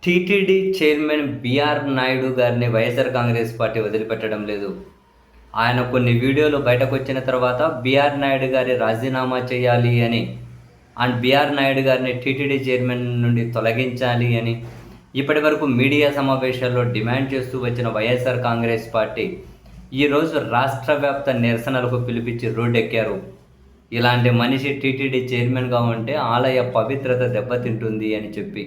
TTD chairman BR Naidu గారిని YSR Congress party వదిలిపెట్టడం లేదు. ఆయన కొన్ని వీడియోలు బయటకు వచ్చిన తర్వాత బిఆర్ నాయుడు గారి రాజీనామా చేయాలి అని అండ్ బిఆర్ నాయుడు గారిని టీటీడీ చైర్మన్ నుండి తొలగించాలి అని ఇప్పటి వరకు మీడియా సమావేశాల్లో డిమాండ్ చేస్తూ వచ్చిన వైఎస్ఆర్ కాంగ్రెస్ పార్టీ ఈరోజు రాష్ట్ర వ్యాప్త నిరసనలకు పిలిపించి రోడ్డెక్కారు. ఇలాంటి మనిషి టీటీడీ చైర్మన్గా ఉంటే ఆలయ పవిత్రత దెబ్బతింటుంది అని చెప్పి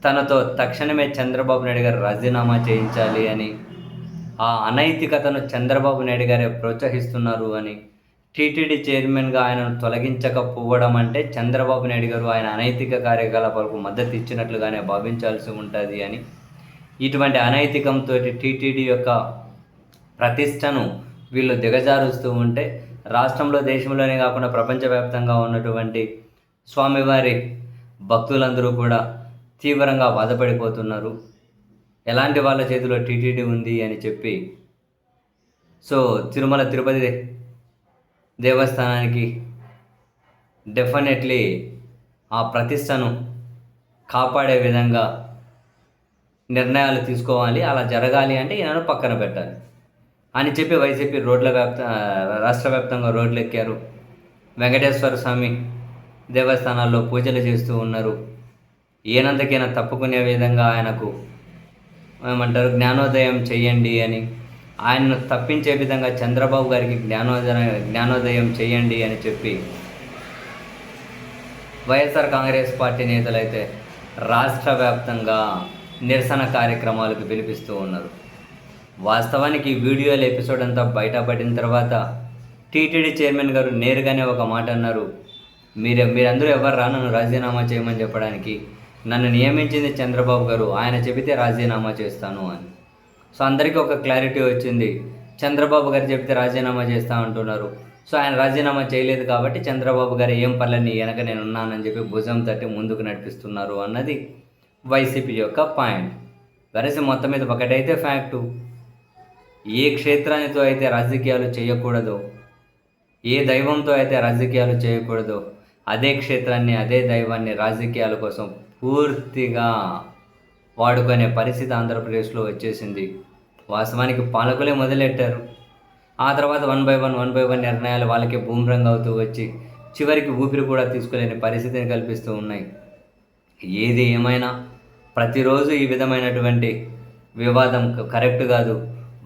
తనతో తక్షణమే చంద్రబాబు నాయుడు గారు రాజీనామా చేయించాలి అని, ఆ అనైతికతను చంద్రబాబు నాయుడు గారే ప్రోత్సహిస్తున్నారు అని, టీటీడీ చైర్మన్గా ఆయనను తొలగించకపోవడం అంటే చంద్రబాబు నాయుడు గారు ఆయన అనైతిక కార్యకలాపాలకు మద్దతు ఇచ్చినట్లుగానే భావించాల్సి ఉంటుంది అని, ఇటువంటి అనైతికంతో టీటీడీ యొక్క ప్రతిష్టను వీళ్ళు దిగజారుస్తూ ఉంటే రాష్ట్రంలో దేశంలోనే కాకుండా ప్రపంచవ్యాప్తంగా ఉన్నటువంటి స్వామివారి భక్తులందరూ కూడా తీవ్రంగా బాధపడిపోతున్నారు. ఎలాంటి వాళ్ళ చేతిలో టీటీడీ ఉంది అని చెప్పి తిరుమల తిరుపతి దేవస్థానానికి డెఫినెట్లీ ఆ ప్రతిష్టను కాపాడే విధంగా నిర్ణయాలు తీసుకోవాలి. అలా జరగాలి అంటే ఈయనను పక్కన పెట్టాలి అని చెప్పి వైసీపీ రాష్ట్ర వ్యాప్తంగా రోడ్లు ఎక్కారు. వెంకటేశ్వర స్వామి దేవస్థానాల్లో పూజలు చేస్తూ ఉన్నారు. ఈయనంతకైనా తప్పుకునే విధంగా ఆయనకు జ్ఞానోదయం చేయండి అని, ఆయనను తప్పించే విధంగా చంద్రబాబు గారికి జ్ఞానోదయం చేయండి అని చెప్పి వైఎస్ఆర్ కాంగ్రెస్ పార్టీ నేతలైతే రాష్ట్ర వ్యాప్తంగా నిరసన కార్యక్రమాలకు పిలిపిస్తూ ఉన్నారు. వాస్తవానికి వీడియోల ఎపిసోడ్ అంతా బయటపడిన తర్వాత టీటీడీ చైర్మన్ గారు నేరుగానే ఒక మాట అన్నారు, మీరందరూ ఎవరు నన్ను రాజీనామా చేయమని చెప్పడానికి, నన్ను నియమించింది చంద్రబాబు గారు, ఆయన చెబితే రాజీనామా చేస్తాను అని. అందరికీ ఒక క్లారిటీ వచ్చింది, చంద్రబాబు గారు చెబితే రాజీనామా చేస్తా అంటున్నారు. ఆయన రాజీనామా చేయలేదు కాబట్టి చంద్రబాబు గారు ఏం పర్లేని వెనక నేను ఉన్నానని చెప్పి భుజం తట్టి ముందుకు నడిపిస్తున్నారు అన్నది వైసీపీ యొక్క పాయింట్. వరసి మొత్తం మీద ఒకటైతే ఫ్యాక్టు, ఏ క్షేత్రానితో అయితే రాజకీయాలు చేయకూడదో, ఏ దైవంతో అయితే రాజకీయాలు చేయకూడదో అదే క్షేత్రాన్ని, అదే దైవాన్ని రాజకీయాల కోసం పూర్తిగా వాడుకునే పరిస్థితి ఆంధ్రప్రదేశ్లో వచ్చేసింది. వాస్తవానికి పాలకులే మొదలెట్టారు. ఆ తర్వాత వన్ బై వన్ నిర్ణయాలు వాళ్ళకి బూమ్రంగ్ అవుతూ వచ్చి చివరికి ఊపిరి కూడా తీసుకోలేని పరిస్థితిని కల్పిస్తూ ఉన్నాయి. ఏది ఏమైనా ప్రతిరోజు ఈ విధమైనటువంటి వివాదం కరెక్ట్ కాదు.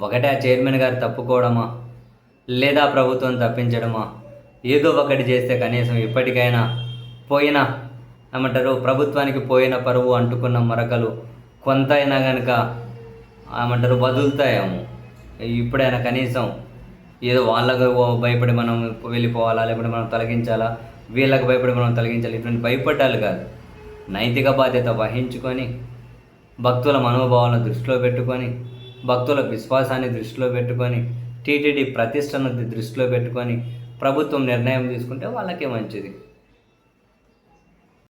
ఒకటే ఆ చైర్మన్ గారు తప్పుకోవడమా, లేదా ప్రభుత్వం తప్పించడమా, ఏదో ఒకటి చేస్తే కనీసం ఇప్పటికైనా పోయిన ప్రభుత్వానికి పోయిన పరువు అంటుకున్న మరకలు కొంత అయినా కనుక వదులుతాయేమో. ఇప్పుడైనా కనీసం ఏదో వాళ్ళకు భయపడి మనం వెళ్ళిపోవాలా, లేకపోతే మనం తొలగించాలా, వీళ్ళకు భయపడి మనం తొలగించాలి, ఇటువంటి భయపడ్డాలు కాదు. నైతిక బాధ్యత వహించుకొని, భక్తుల మనోభావాలను దృష్టిలో పెట్టుకొని, భక్తుల విశ్వాసాన్ని దృష్టిలో పెట్టుకొని, టీటీడీ ప్రతిష్టను దృష్టిలో పెట్టుకొని ప్రభుత్వం నిర్ణయం తీసుకుంటే వాళ్ళకే మంచిది.